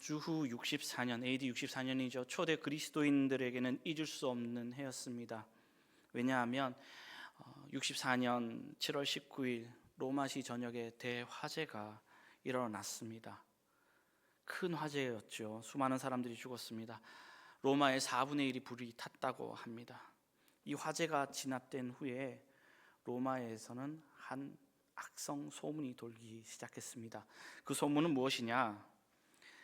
주후 64년, AD 64년이죠. 초대 그리스도인들에게는 잊을 수 없는 해였습니다. 왜냐하면 64년 7월 19일 로마시 전역에 대화재가 일어났습니다. 큰 화재였죠. 수많은 사람들이 죽었습니다. 로마의 4분의 1이 불이 탔다고 합니다. 이 화재가 진압된 후에 로마에서는 한 악성 소문이 돌기 시작했습니다. 그 소문은 무엇이냐?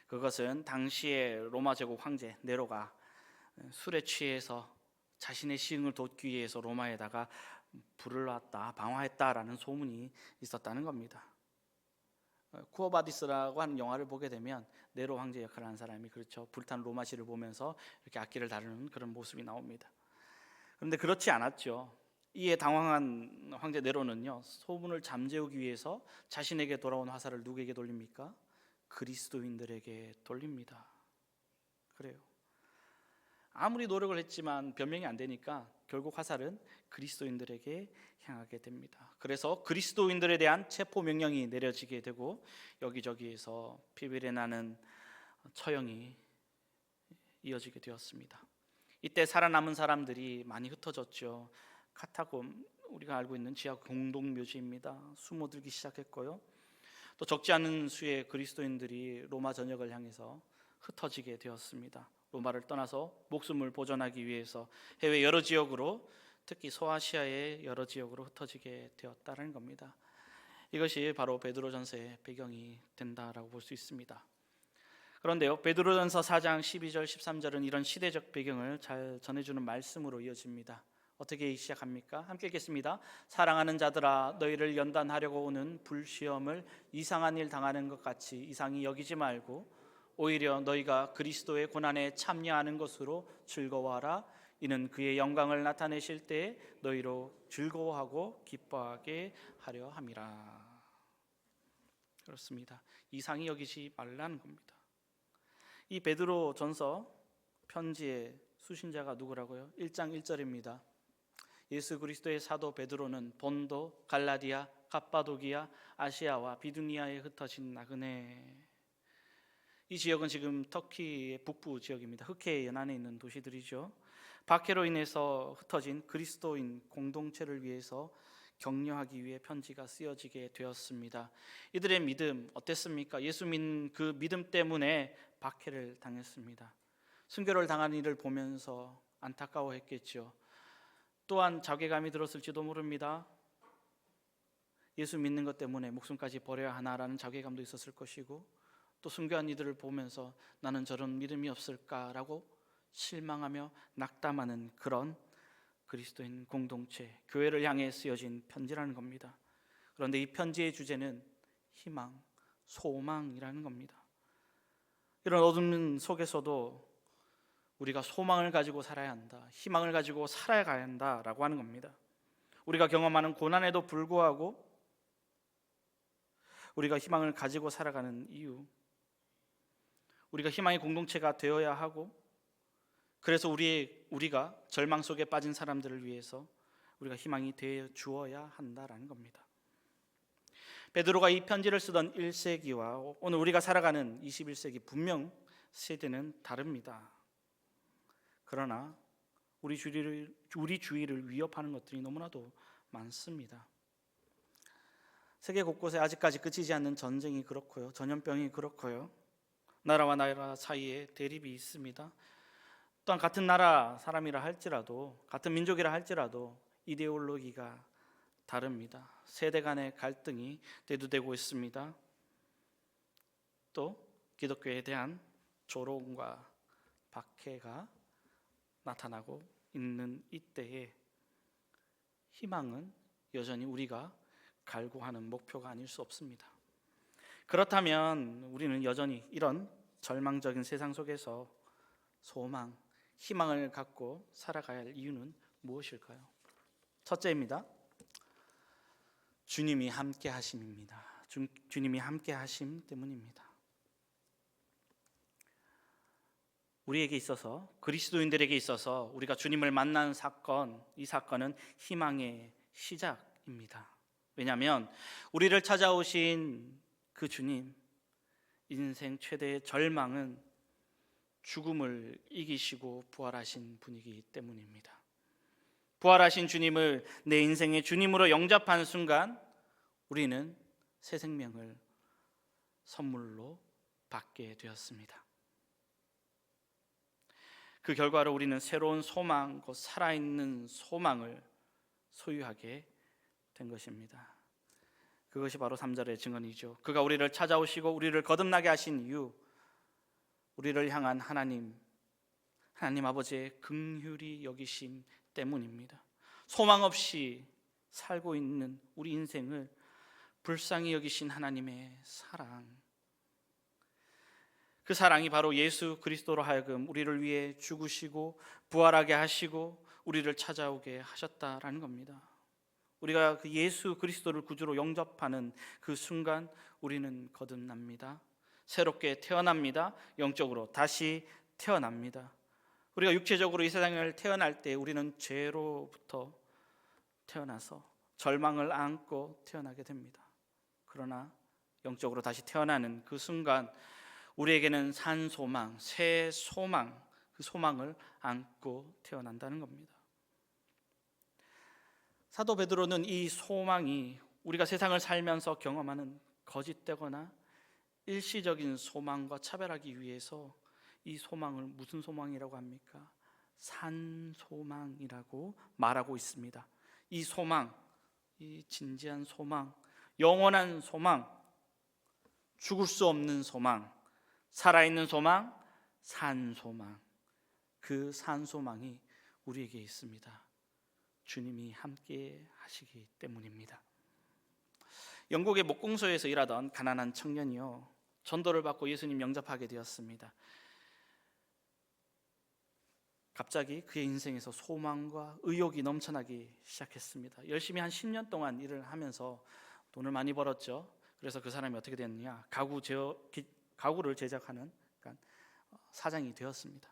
그것은 당시에 로마 제국 황제 네로가 술에 취해서 자신의 시흥을 돋기 위해서 로마에다가 불을 놨다, 방화했다라는 소문이 있었다는 겁니다. 쿠어바디스라고 하는 영화를 보게 되면 네로 황제 역할을 한 사람이 그렇죠, 불탄 로마시를 보면서 이렇게 악기를 다루는 그런 모습이 나옵니다. 그런데 그렇지 않았죠. 이에 당황한 황제 네로는요, 소문을 잠재우기 위해서 자신에게 돌아온 화살을 누구에게 돌립니까? 그리스도인들에게 돌립니다. 그래요. 아무리 노력을 했지만 변명이 안 되니까 결국 화살은 그리스도인들에게 향하게 됩니다. 그래서 그리스도인들에 대한 체포 명령이 내려지게 되고 여기저기에서 피비린내 나는 처형이 이어지게 되었습니다. 이때 살아남은 사람들이 많이 흩어졌죠. 카타콤, 우리가 알고 있는 지하 공동묘지입니다. 숨어들기 시작했고요. 또 적지 않은 수의 그리스도인들이 로마 전역을 향해서 흩어지게 되었습니다. 로마를 떠나서 목숨을 보존하기 위해서 해외 여러 지역으로, 특히 소아시아의 여러 지역으로 흩어지게 되었다는 겁니다. 이것이 바로 베드로전서의 배경이 된다라고 볼 수 있습니다. 그런데요, 베드로전서 4장 12절 13절은 이런 시대적 배경을 잘 전해주는 말씀으로 이어집니다. 어떻게 시작합니까? 함께 읽겠습니다. 사랑하는 자들아, 너희를 연단하려고 오는 불시험을 이상한 일 당하는 것 같이 이상히 여기지 말고 오히려 너희가 그리스도의 고난에 참여하는 것으로 즐거워하라. 이는 그의 영광을 나타내실 때에 너희로 즐거워하고 기뻐하게 하려 함이라. 그렇습니다. 이상히 여기지 말라는 겁니다. 이 베드로 전서 편지의 수신자가 누구라고요? 1장 1절입니다. 예수 그리스도의 사도 베드로는 본도, 갈라디아, 갑바도기아, 아시아와 비두니아에 흩어진 나그네. 이 지역은 지금 터키의 북부 지역입니다. 흑해 연안에 있는 도시들이죠. 박해로 인해서 흩어진 그리스도인 공동체를 위해서 격려하기 위해 편지가 쓰여지게 되었습니다. 이들의 믿음 어땠습니까? 예수 믿는 그 믿음 때문에 박해를 당했습니다. 순교를 당한 이를 보면서 안타까워했겠죠. 또한 자괴감이 들었을지도 모릅니다. 예수 믿는 것 때문에 목숨까지 버려야 하나라는 자괴감도 있었을 것이고, 또 순교한 이들을 보면서 나는 저런 믿음이 없을까라고 실망하며 낙담하는 그런 그리스도인 공동체, 교회를 향해 쓰여진 편지라는 겁니다. 그런데 이 편지의 주제는 희망, 소망이라는 겁니다. 이런 어둠 속에서도 우리가 소망을 가지고 살아야 한다, 희망을 가지고 살아가야 한다라고 하는 겁니다. 우리가 경험하는 고난에도 불구하고 우리가 희망을 가지고 살아가는 이유, 우리가 희망의 공동체가 되어야 하고, 그래서 우리가 절망 속에 빠진 사람들을 위해서 우리가 희망이 되어 주어야 한다라는 겁니다. 베드로가 이 편지를 쓰던 1세기와 오늘 우리가 살아가는 21세기 분명 세대는 다릅니다. 그러나 우리 주위를 위협하는 것들이 너무나도 많습니다. 세계 곳곳에 아직까지 끝이지 않는 전쟁이 그렇고요, 전염병이 그렇고요, 나라와 나라 사이에 대립이 있습니다. 또한 같은 나라 사람이라 할지라도, 같은 민족이라 할지라도 이데올로기가 다릅니다. 세대 간의 갈등이 대두되고 있습니다. 또 기독교에 대한 조롱과 박해가 나타나고 있는 이때에 희망은 여전히 우리가 갈구하는 목표가 아닐 수 없습니다. 그렇다면 우리는 여전히 이런 절망적인 세상 속에서 소망, 희망을 갖고 살아가야 할 이유는 무엇일까요? 첫째입니다. 주님이 함께 하심입니다. 주님이 함께 하심 때문입니다. 우리에게 있어서, 그리스도인들에게 있어서 우리가 주님을 만난 사건, 이 사건은 희망의 시작입니다. 왜냐하면 우리를 찾아오신 그 주님, 인생 최대의 절망은 죽음을 이기시고 부활하신 분이기 때문입니다. 부활하신 주님을 내 인생의 주님으로 영접한 순간 우리는 새 생명을 선물로 받게 되었습니다. 그 결과로 우리는 새로운 소망, 곧 살아있는 소망을 소유하게 된 것입니다. 그것이 바로 3절의 증언이죠. 그가 우리를 찾아오시고 우리를 거듭나게 하신 이유, 우리를 향한 하나님 아버지의 긍휼히 여기심 때문입니다. 소망 없이 살고 있는 우리 인생을 불쌍히 여기신 하나님의 사랑, 그 사랑이 바로 예수 그리스도로 하여금 우리를 위해 죽으시고 부활하게 하시고 우리를 찾아오게 하셨다라는 겁니다. 우리가 그 예수 그리스도를 구주로 영접하는 그 순간 우리는 거듭납니다. 새롭게 태어납니다. 영적으로 다시 태어납니다. 우리가 육체적으로 이 세상을 태어날 때 우리는 죄로부터 태어나서 절망을 안고 태어나게 됩니다. 그러나 영적으로 다시 태어나는 그 순간 우리에게는 산 소망, 새 소망, 그 소망을 안고 태어난다는 겁니다. 사도 베드로는 이 소망이 우리가 세상을 살면서 경험하는 거짓되거나 일시적인 소망과 차별하기 위해서 이 소망을 무슨 소망이라고 합니까? 산 소망이라고 말하고 있습니다. 이 소망, 이 진지한 소망, 영원한 소망, 죽을 수 없는 소망, 살아있는 소망, 산 소망, 그 산 소망이 우리에게 있습니다. 주님이 함께 하시기 때문입니다. 영국의 목공소에서 일하던 가난한 청년이요, 전도를 받고 예수님 영접하게 되었습니다. 갑자기 그의 인생에서 소망과 의욕이 넘쳐나기 시작했습니다. 열심히 한 10년 동안 일을 하면서 돈을 많이 벌었죠. 그래서 그 사람이 어떻게 됐느냐, 가구를 제작하는 사장이 되었습니다.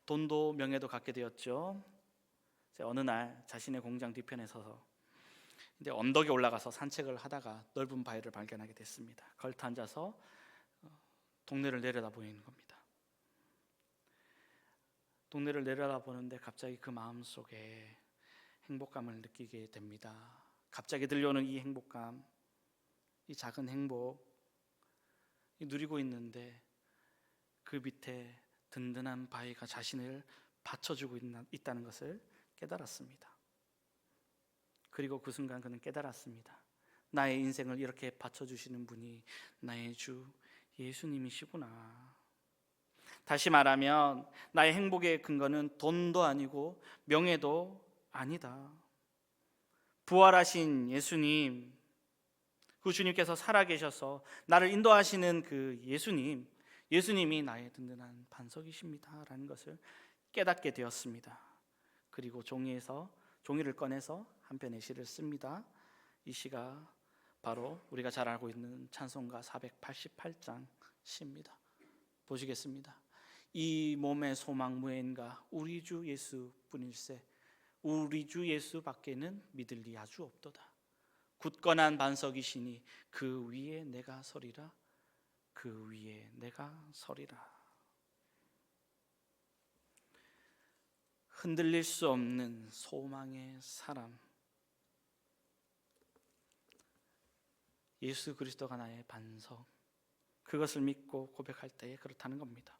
돈도 명예도 갖게 되었죠. 어느 날 자신의 공장 뒤편에 서서 언덕에 올라가서 산책을 하다가 넓은 바위를 발견하게 됐습니다. 걸터 앉아서 동네를 내려다보이는 겁니다. 동네를 내려다보는데 갑자기 그 마음속에 행복감을 느끼게 됩니다. 갑자기 들려오는 이 행복감, 이 작은 행복, 누리고 있는데 그 밑에 든든한 바위가 자신을 받쳐주고 있다는 것을 깨달았습니다. 그리고 그 순간 그는 깨달았습니다. 나의 인생을 이렇게 받쳐주시는 분이 나의 주 예수님이시구나. 다시 말하면 나의 행복의 근거는 돈도 아니고 명예도 아니다. 부활하신 예수님, 그 주님께서 살아계셔서 나를 인도하시는 그 예수님이 나의 든든한 반석이십니다 라는 것을 깨닫게 되었습니다. 그리고 종이를 꺼내서 한 편의 시를 씁니다. 이 시가 바로 우리가 잘 알고 있는 찬송가 488장 시입니다. 보시겠습니다. 이 몸의 소망 무엔가 우리 주 예수뿐일세, 우리 주 예수 밖에는 믿을 리 아주 없도다. 굳건한 반석이시니 그 위에 내가 서리라, 그 위에 내가 서리라. 흔들릴 수 없는 소망의 사람, 예수 그리스도가 나의 반석, 그것을 믿고 고백할 때에 그렇다는 겁니다.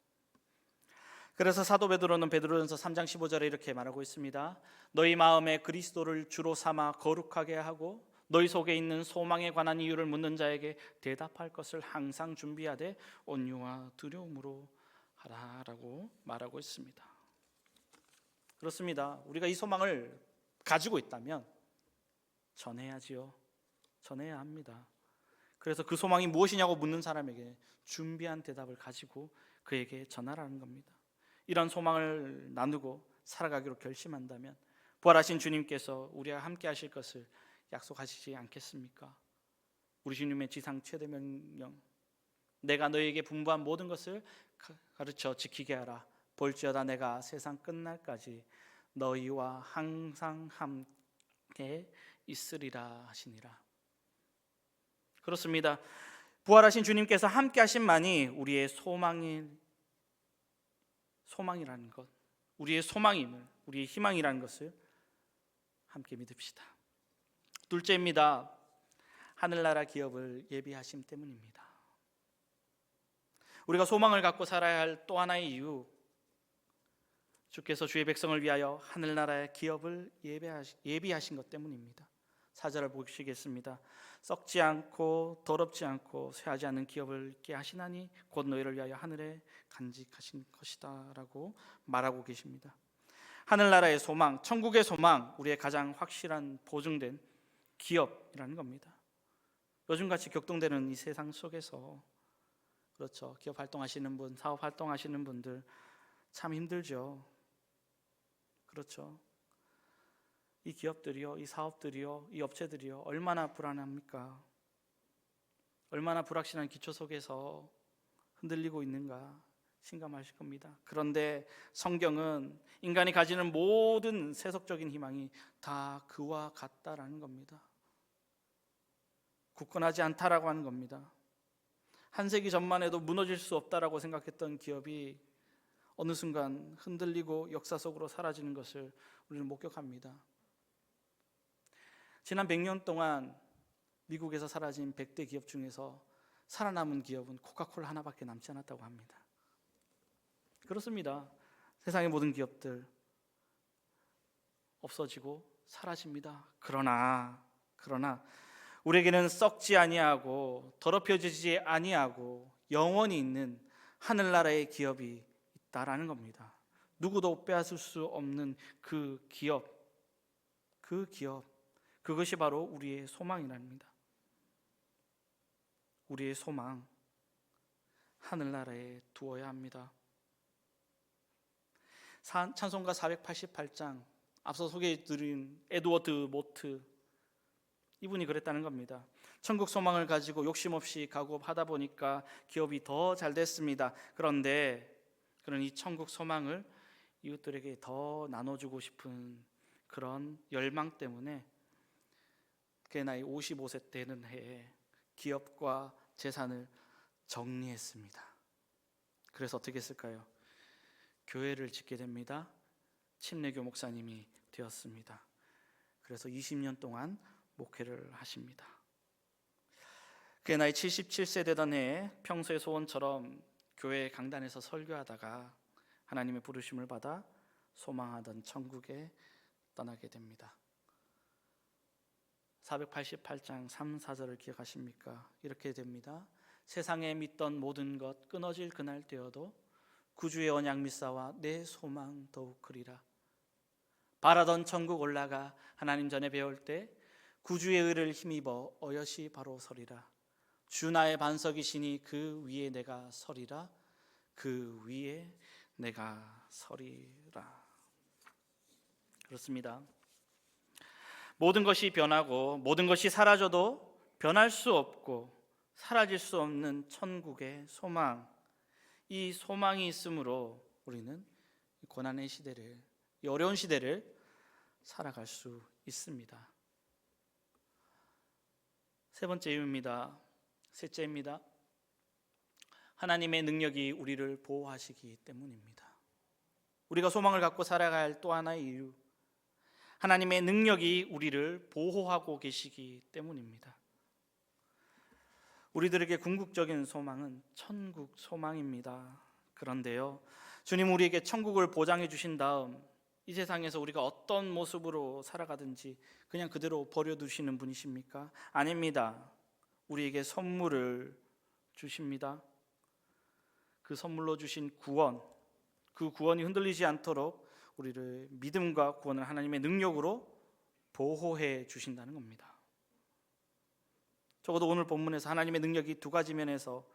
그래서 사도 베드로는 베드로전서 3장 15절에 이렇게 말하고 있습니다. 너희 마음에 그리스도를 주로 삼아 거룩하게 하고 너희 속에 있는 소망에 관한 이유를 묻는 자에게 대답할 것을 항상 준비하되 온유와 두려움으로 하라라고 말하고 있습니다. 그렇습니다. 우리가 이 소망을 가지고 있다면 전해야지요. 전해야 합니다. 그래서 그 소망이 무엇이냐고 묻는 사람에게 준비한 대답을 가지고 그에게 전하라는 겁니다. 이런 소망을 나누고 살아가기로 결심한다면 부활하신 주님께서 우리와 함께 하실 것을 약속하시지 않겠습니까? 우리 주님의 지상 최대 명령, 내가 너희에게 분부한 모든 것을 가르쳐 지키게 하라. 볼지어다 내가 세상 끝날까지 너희와 항상 함께 있으리라 하시니라. 그렇습니다. 부활하신 주님께서 함께 하신만이 우리의 소망이라는 것, 우리의 소망임을, 우리의 희망이라는 것을 함께 믿읍시다. 둘째입니다. 하늘나라 기업을 예비하심 때문입니다. 우리가 소망을 갖고 살아야 할 또 하나의 이유, 주께서 주의 백성을 위하여 하늘나라의 기업을 예비하신 것 때문입니다. 4절을 보시겠습니다. 썩지 않고 더럽지 않고 쇠하지 않는 기업을 있게 하시나니 곧 너희를 위하여 하늘에 간직하신 것이다 라고 말하고 계십니다. 하늘나라의 소망, 천국의 소망, 우리의 가장 확실한 보증된 기업이라는 겁니다. 요즘같이 격동되는 이 세상 속에서, 그렇죠, 기업 활동하시는 분, 사업 활동하시는 분들 참 힘들죠. 그렇죠. 이 기업들이요, 이 사업들이요, 이 업체들이요, 얼마나 불안합니까? 얼마나 불확실한 기초 속에서 흔들리고 있는가 실감하실 겁니다. 그런데 성경은 인간이 가지는 모든 세속적인 희망이 다 그와 같다라는 겁니다. 굳건하지 않다라고 하는 겁니다. 한 세기 전만 해도 무너질 수 없다라고 생각했던 기업이 어느 순간 흔들리고 역사 속으로 사라지는 것을 우리는 목격합니다. 지난 100년 동안 미국에서 사라진 100대 기업 중에서 살아남은 기업은 코카콜라 하나밖에 남지 않았다고 합니다. 그렇습니다. 세상의 모든 기업들 없어지고 사라집니다. 그러나 우리에게는 썩지 아니하고 더럽혀지지 아니하고 영원히 있는 하늘나라의 기업이 있다라는 겁니다. 누구도 빼앗을 수 없는 그 기업, 그것이 바로 우리의 소망이랍니다. 우리의 소망, 하늘나라에 두어야 합니다. 찬송가 488장, 앞서 소개해드린 에드워드 모트, 이분이 그랬다는 겁니다. 천국 소망을 가지고 욕심 없이 가구업하다 보니까 기업이 더 잘 됐습니다. 그런데 그런 이 천국 소망을 이웃들에게 더 나눠주고 싶은 그런 열망 때문에 그의 나이 55세 되는 해에 기업과 재산을 정리했습니다. 그래서 어떻게 했을까요? 교회를 짓게 됩니다. 침례교 목사님이 되었습니다. 그래서 20년 동안 목회를 하십니다. 그의 나이 77세 되던 해에 평소의 소원처럼 교회 강단에서 설교하다가 하나님의 부르심을 받아 소망하던 천국에 떠나게 됩니다. 488장 3, 4절을 기억하십니까? 이렇게 됩니다. 세상에 믿던 모든 것 끊어질 그날 되어도 구주의 언약 믿사와 내 소망 더욱 크리라. 바라던 천국 올라가 하나님 전에 배울 때 구주의 의를 힘입어 어여시 바로 서리라. 주 나의 반석이시니 그 위에 내가 서리라. 그 위에 내가 서리라. 그렇습니다. 모든 것이 변하고 모든 것이 사라져도 변할 수 없고 사라질 수 없는 천국의 소망, 이 소망이 있으므로 우리는 고난의 시대를, 이 어려운 시대를 살아갈 수 있습니다. 세 번째 이유입니다. 셋째입니다. 하나님의 능력이 우리를 보호하시기 때문입니다. 우리가 소망을 갖고 살아가야 할 또 하나의 이유, 하나님의 능력이 우리를 보호하고 계시기 때문입니다. 우리들에게 궁극적인 소망은 천국 소망입니다. 그런데요, 주님 우리에게 천국을 보장해 주신 다음 이 세상에서 우리가 어떤 모습으로 살아가든지 그냥 그대로 버려두시는 분이십니까? 아닙니다. 우리에게 선물을 주십니다. 그 선물로 주신 구원, 그 구원이 흔들리지 않도록 우리를 믿음과 구원을 하나님의 능력으로 보호해 주신다는 겁니다. 적어도 오늘 본문에서 하나님의 능력이 두 가지 면에서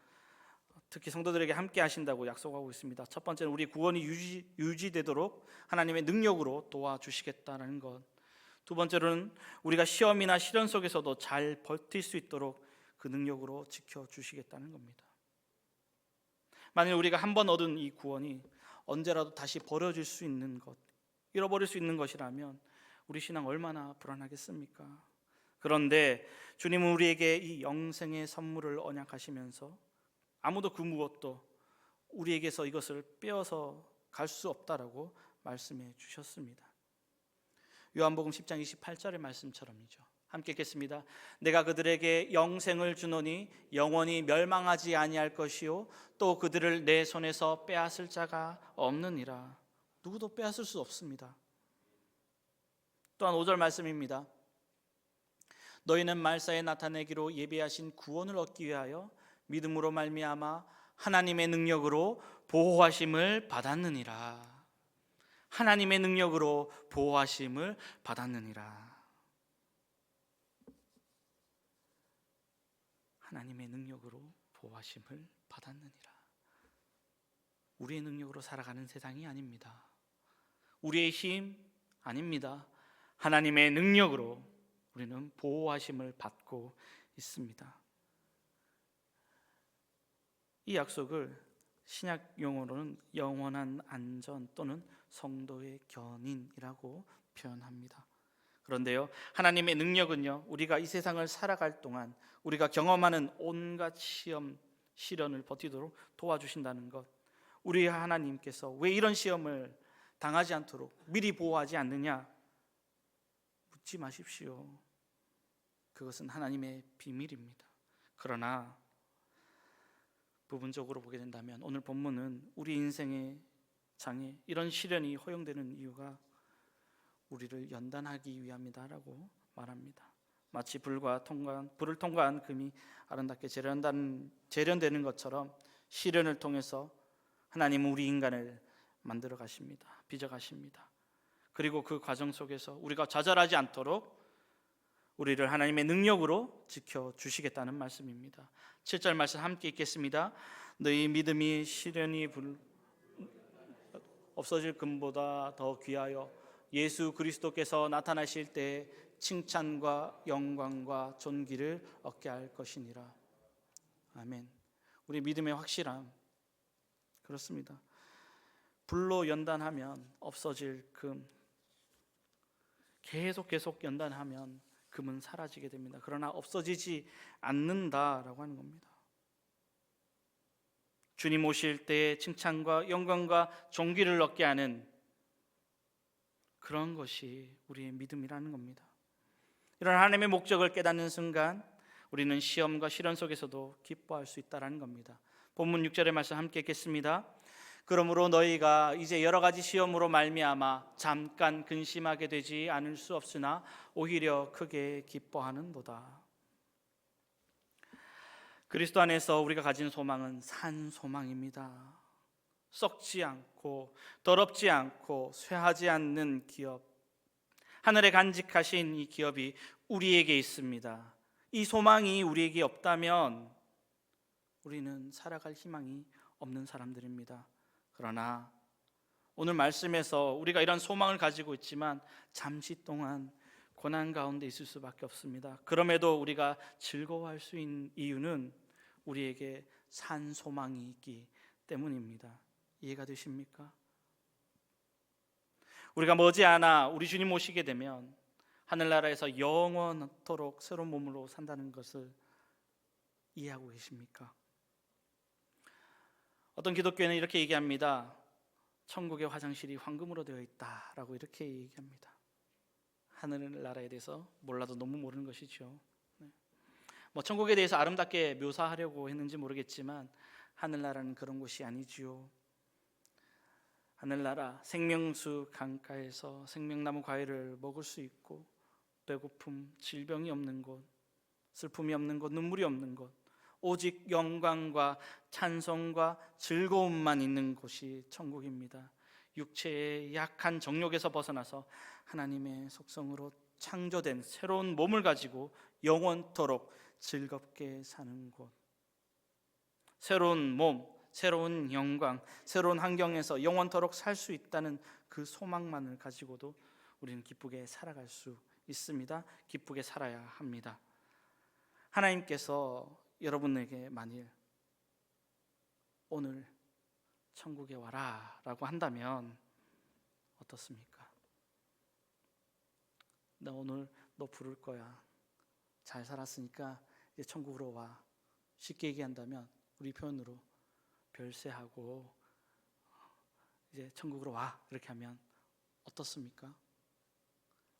특히 성도들에게 함께 하신다고 약속하고 있습니다. 첫 번째는 우리 구원이 유지되도록 하나님의 능력으로 도와주시겠다는 것. 두 번째로는 우리가 시험이나 시련 속에서도 잘 버틸 수 있도록 그 능력으로 지켜주시겠다는 겁니다. 만일 우리가 한번 얻은 이 구원이 언제라도 다시 버려질 수 있는 것, 잃어버릴 수 있는 것이라면 우리 신앙 얼마나 불안하겠습니까? 그런데 주님은 우리에게 이 영생의 선물을 언약하시면서 아무도 그 무엇도 우리에게서 이것을 빼어서 갈 수 없다라고 말씀해 주셨습니다. 요한복음 10장 28절의 말씀처럼이죠. 함께 읽겠습니다. 내가 그들에게 영생을 주노니 영원히 멸망하지 아니할 것이요 또 그들을 내 손에서 빼앗을 자가 없느니라. 누구도 빼앗을 수 없습니다. 또한 5절 말씀입니다. 너희는 말사에 나타내기로 예비하신 구원을 얻기 위하여 믿음으로 말미암아 하나님의 능력으로 보호하심을 받았느니라. 하나님의 능력으로 보호하심을 받았느니라. 하나님의 능력으로 보호하심을 받았느니라. 우리의 능력으로 살아가는 세상이 아닙니다. 우리의 힘 아닙니다. 하나님의 능력으로 우리는 보호하심을 받고 있습니다. 이 약속을 신약 용어로는 영원한 안전 또는 성도의 견인이라고 표현합니다. 그런데요, 하나님의 능력은요, 우리가 이 세상을 살아갈 동안 우리가 경험하는 온갖 시험, 시련을 버티도록 도와주신다는 것. 우리 하나님께서 왜 이런 시험을 당하지 않도록 미리 보호하지 않느냐? 묻지 마십시오. 그것은 하나님의 비밀입니다. 그러나 부분적으로 보게 된다면 오늘 본문은 우리 인생의 장에 이런 시련이 허용되는 이유가 우리를 연단하기 위함이다라고 말합니다. 마치 불을 통과한 금이 아름답게 재련되는 것처럼 시련을 통해서 하나님은 우리 인간을 만들어 가십니다. 빚어 가십니다. 그리고 그 과정 속에서 우리가 좌절하지 않도록 우리를 하나님의 능력으로 지켜주시겠다는 말씀입니다. 7절 말씀 함께 읽겠습니다. 너희 믿음이 시련이 없어질 금보다 더 귀하여 예수 그리스도께서 나타나실 때 칭찬과 영광과 존귀를 얻게 할 것이니라. 아멘. 우리 믿음의 확실함, 그렇습니다. 불로 연단하면 없어질 금, 계속 연단하면 금은 사라지게 됩니다. 그러나 없어지지 않는다라고 하는 겁니다. 주님 오실 때 칭찬과 영광과 존귀를 얻게 하는 그런 것이 우리의 믿음이라는 겁니다. 이런 하나님의 목적을 깨닫는 순간 우리는 시험과 시련 속에서도 기뻐할 수 있다는 겁니다. 본문 6절의 말씀 함께 읽겠습니다. 그러므로 너희가 이제 여러 가지 시험으로 말미암아 잠깐 근심하게 되지 않을 수 없으나 오히려 크게 기뻐하는도다. 그리스도 안에서 우리가 가진 소망은 산 소망입니다. 썩지 않고 더럽지 않고 쇠하지 않는 기업, 하늘에 간직하신 이 기업이 우리에게 있습니다. 이 소망이 우리에게 없다면 우리는 살아갈 희망이 없는 사람들입니다. 그러나 오늘 말씀에서 우리가 이런 소망을 가지고 있지만 잠시 동안 고난 가운데 있을 수밖에 없습니다. 그럼에도 우리가 즐거워할 수 있는 이유는 우리에게 산 소망이 있기 때문입니다. 이해가 되십니까? 우리가 머지않아 우리 주님 오시게 되면 하늘나라에서 영원토록 새로운 몸으로 산다는 것을 이해하고 계십니까? 어떤 기독교인은 이렇게 얘기합니다. 천국의 화장실이 황금으로 되어 있다라고 이렇게 얘기합니다. 하늘나라에 대해서 몰라도 너무 모르는 것이죠. 천국에 대해서 아름답게 묘사하려고 했는지 모르겠지만 하늘나라는 그런 곳이 아니지요. 하늘나라 생명수 강가에서 생명나무 과일을 먹을 수 있고 배고픔, 질병이 없는 곳, 슬픔이 없는 곳, 눈물이 없는 곳, 오직 영광과 찬송과 즐거움만 있는 곳이 천국입니다. 육체의 약한 정욕에서 벗어나서 하나님의 속성으로 창조된 새로운 몸을 가지고 영원토록 즐겁게 사는 곳, 새로운 몸, 새로운 영광, 새로운 환경에서 영원토록 살 수 있다는 그 소망만을 가지고도 우리는 기쁘게 살아갈 수 있습니다. 기쁘게 살아야 합니다. 하나님께서 여러분에게 만일 오늘 천국에 와라 라고 한다면 어떻습니까? 나 오늘 너 부를 거야. 잘 살았으니까 이제 천국으로 와. 쉽게 얘기한다면 우리 표현으로 별세하고 이제 천국으로 와. 이렇게 하면 어떻습니까?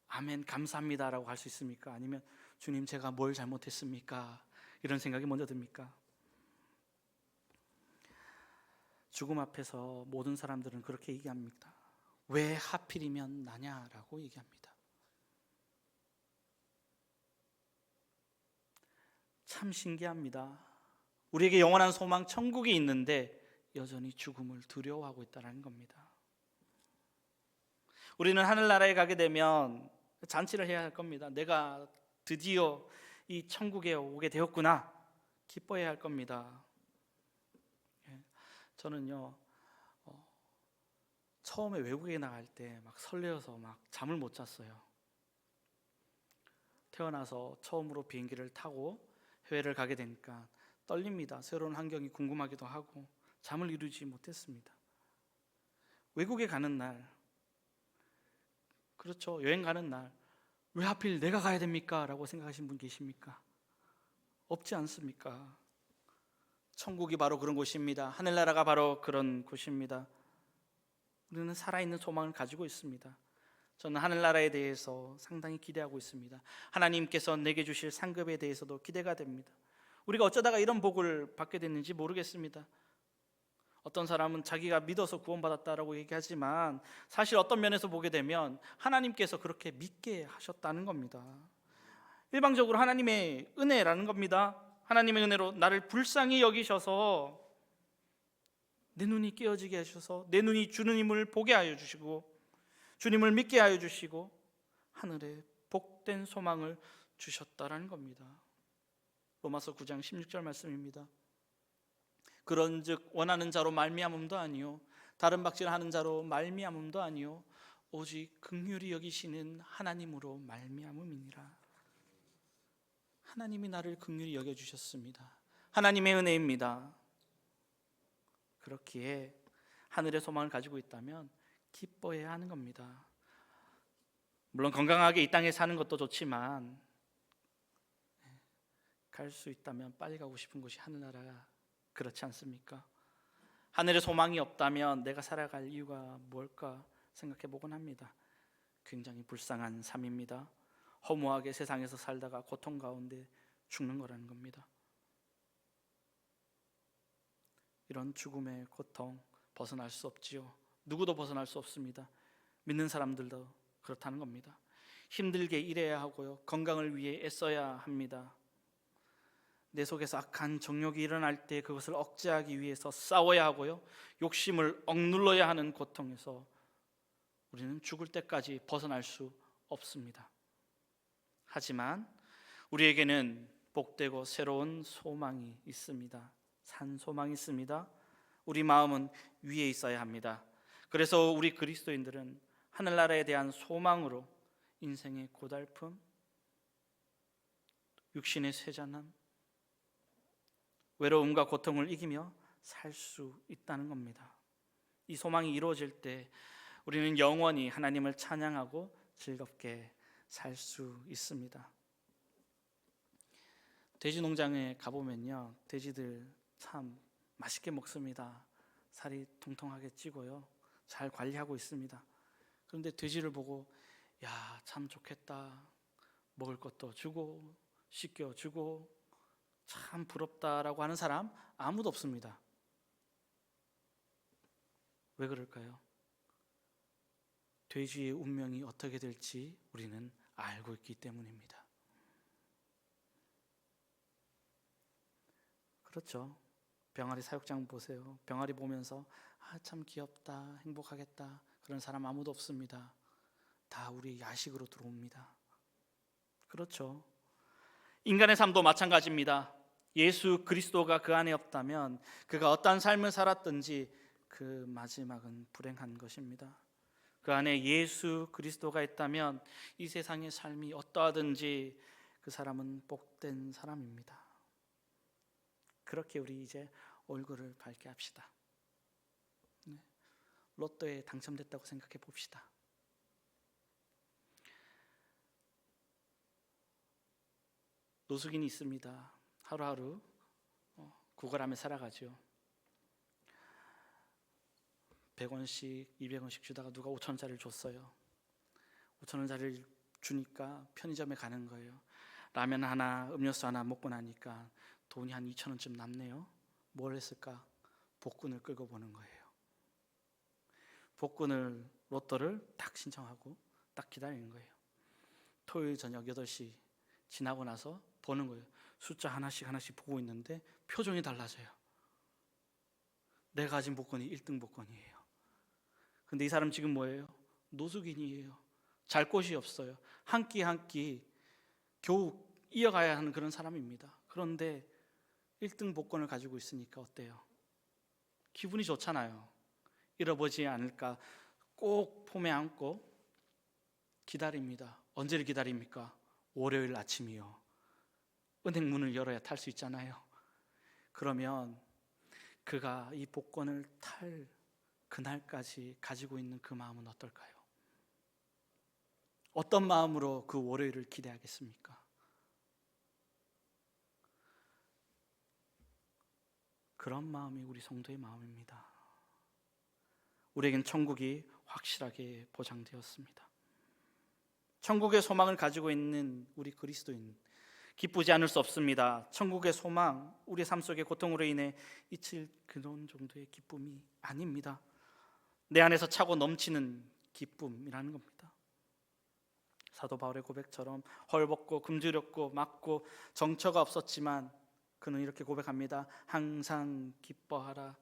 아멘 감사합니다라고 할 수 있습니까? 아니면 주님 제가 뭘 잘못했습니까? 이런 생각이 먼저 듭니까? 죽음 앞에서 모든 사람들은 그렇게 얘기합니다. 왜 하필이면 나냐라고 얘기합니다. 참 신기합니다. 우리에게 영원한 소망 천국이 있는데 여전히 죽음을 두려워하고 있다는 겁니다. 우리는 하늘나라에 가게 되면 잔치를 해야 할 겁니다. 내가 드디어 이 천국에 오게 되었구나. 기뻐해야 할 겁니다. 저는요 처음에 외국에 나갈 때 막 설레어서 막 잠을 못 잤어요. 태어나서 처음으로 비행기를 타고 해외를 가게 되니까 떨립니다. 새로운 환경이 궁금하기도 하고 잠을 이루지 못했습니다. 외국에 가는 날, 그렇죠, 여행 가는 날 왜 하필 내가 가야 됩니까? 라고 생각하시는 분 계십니까? 없지 않습니까? 천국이 바로 그런 곳입니다. 하늘나라가 바로 그런 곳입니다. 우리는 살아있는 소망을 가지고 있습니다. 저는 하늘나라에 대해서 상당히 기대하고 있습니다. 하나님께서 내게 주실 상급에 대해서도 기대가 됩니다. 우리가 어쩌다가 이런 복을 받게 됐는지 모르겠습니다. 어떤 사람은 자기가 믿어서 구원받았다라고 얘기하지만 사실 어떤 면에서 보게 되면 하나님께서 그렇게 믿게 하셨다는 겁니다. 일방적으로 하나님의 은혜라는 겁니다. 하나님의 은혜로 나를 불쌍히 여기셔서 내 눈이 깨어지게 하셔서 내 눈이 주님을 보게 하여 주시고 주님을 믿게 하여 주시고 하늘에 복된 소망을 주셨다라는 겁니다. 로마서 9장 16절 말씀입니다. 그런즉 원하는 자로 말미암음도 아니요 다른 박질하는 자로 말미암음도 아니요 오직 긍휼히 여기시는 하나님으로 말미암음이니라. 하나님이 나를 긍휼히 여겨주셨습니다. 하나님의 은혜입니다. 그렇기에 하늘의 소망을 가지고 있다면 기뻐해야 하는 겁니다. 물론 건강하게 이 땅에 사는 것도 좋지만 갈 수 있다면 빨리 가고 싶은 곳이 하늘나라가 그렇지 않습니까? 하늘의 소망이 없다면 내가 살아갈 이유가 뭘까 생각해 보곤 합니다. 굉장히 불쌍한 삶입니다. 허무하게 세상에서 살다가 고통 가운데 죽는 거라는 겁니다. 이런 죽음의 고통 벗어날 수 없지요. 누구도 벗어날 수 없습니다. 믿는 사람들도 그렇다는 겁니다. 힘들게 일해야 하고요, 건강을 위해 애써야 합니다. 내 속에서 악한 정욕이 일어날 때 그것을 억제하기 위해서 싸워야 하고요, 욕심을 억눌러야 하는 고통에서 우리는 죽을 때까지 벗어날 수 없습니다. 하지만 우리에게는 복되고 새로운 소망이 있습니다. 산 소망이 있습니다. 우리 마음은 위에 있어야 합니다. 그래서 우리 그리스도인들은 하늘나라에 대한 소망으로 인생의 고달픔, 육신의 쇠잔함, 외로움과 고통을 이기며 살 수 있다는 겁니다. 이 소망이 이루어질 때 우리는 영원히 하나님을 찬양하고 즐겁게 살 수 있습니다. 돼지 농장에 가보면요, 돼지들 참 맛있게 먹습니다. 살이 통통하게 찌고요, 잘 관리하고 있습니다. 그런데 돼지를 보고 야, 참 좋겠다, 먹을 것도 주고 씻겨주고 참 부럽다라고 하는 사람 아무도 없습니다. 왜 그럴까요? 돼지의 운명이 어떻게 될지 우리는 알고 있기 때문입니다. 그렇죠. 병아리 사육장 보세요. 병아리 보면서 참 귀엽다, 행복하겠다, 그런 사람 아무도 없습니다. 다 우리 야식으로 들어옵니다. 그렇죠. 인간의 삶도 마찬가지입니다. 예수 그리스도가 그 안에 없다면 그가 어떠한 삶을 살았든지 그 마지막은 불행한 것입니다. 그 안에 예수 그리스도가 있다면 이 세상의 삶이 어떠하든지 그 사람은 복된 사람입니다. 그렇게 우리 이제 얼굴을 밝게 합시다. 로또에 당첨됐다고 생각해 봅시다. 노숙인이 있습니다. 하루하루 구걸하며 살아가죠. 100원씩 200원씩 주다가 누가 5천원짜리를 줬어요. 5천원짜리를 주니까 편의점에 가는 거예요. 라면 하나, 음료수 하나 먹고 나니까 돈이 한 2천원쯤 남네요. 뭘 했을까? 복권을 끌고 보는 거예요. 복권을, 로또를 딱 신청하고 딱 기다리는 거예요. 토요일 저녁 8시 지나고 나서 보는 거예요. 숫자 하나씩 보고 있는데 표정이 달라져요. 내가 가진 복권이 1등 복권이에요. 근데 이 사람 지금 뭐예요? 노숙인이에요. 잘 곳이 없어요. 한 끼 겨우 이어가야 하는 그런 사람입니다. 그런데 1등 복권을 가지고 있으니까 어때요? 기분이 좋잖아요. 잃어버리지 않을까 꼭 품에 안고 기다립니다. 언제를 기다립니까? 월요일 아침이요. 은행 문을 열어야 탈 수 있잖아요. 그러면 그가 이 복권을 탈 그날까지 가지고 있는 그 마음은 어떨까요? 어떤 마음으로 그 월요일을 기대하겠습니까? 그런 마음이 우리 성도의 마음입니다. 우리에겐 천국이 확실하게 보장되었습니다. 천국의 소망을 가지고 있는 우리 그리스도인, 기쁘지 않을 수 없습니다. 천국의 소망, 우리 삶 속의 고통으로 인해 잊힐 그런 정도의 기쁨이 아닙니다. 내 안에서 차고 넘치는 기쁨이라는 겁니다. 사도 바울의 고백처럼 헐벗고 굶주렸고 맞고 정처가 없었지만 그는 이렇게 고백합니다. 항상 기뻐하라,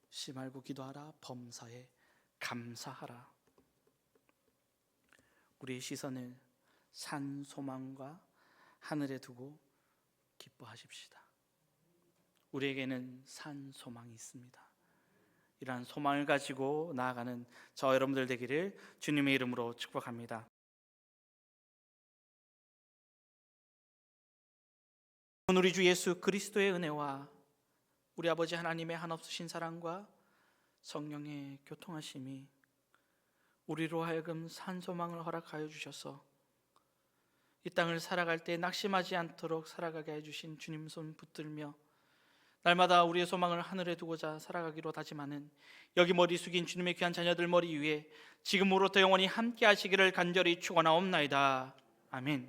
쉬 말고 기도하라, 범사에 감사하라. 우리의 시선을 산 소망과 하늘에 두고 기뻐하십시다. 우리에게는 산 소망이 있습니다. 이러한 소망을 가지고 나아가는 저 여러분들 되기를 주님의 이름으로 축복합니다. 우리 주 예수 그리스도의 은혜와 우리 아버지 하나님의 한없으신 사랑과 성령의 교통하심이 우리로 하여금 산 소망을 허락하여 주셔서 이 땅을 살아갈 때 낙심하지 않도록 살아가게 해주신 주님 손 붙들며 날마다 우리의 소망을 하늘에 두고자 살아가기로 다짐하는 여기 머리 숙인 주님의 귀한 자녀들 머리 위에 지금으로부터 영원히 함께 하시기를 간절히 축원하옵나이다. 아멘.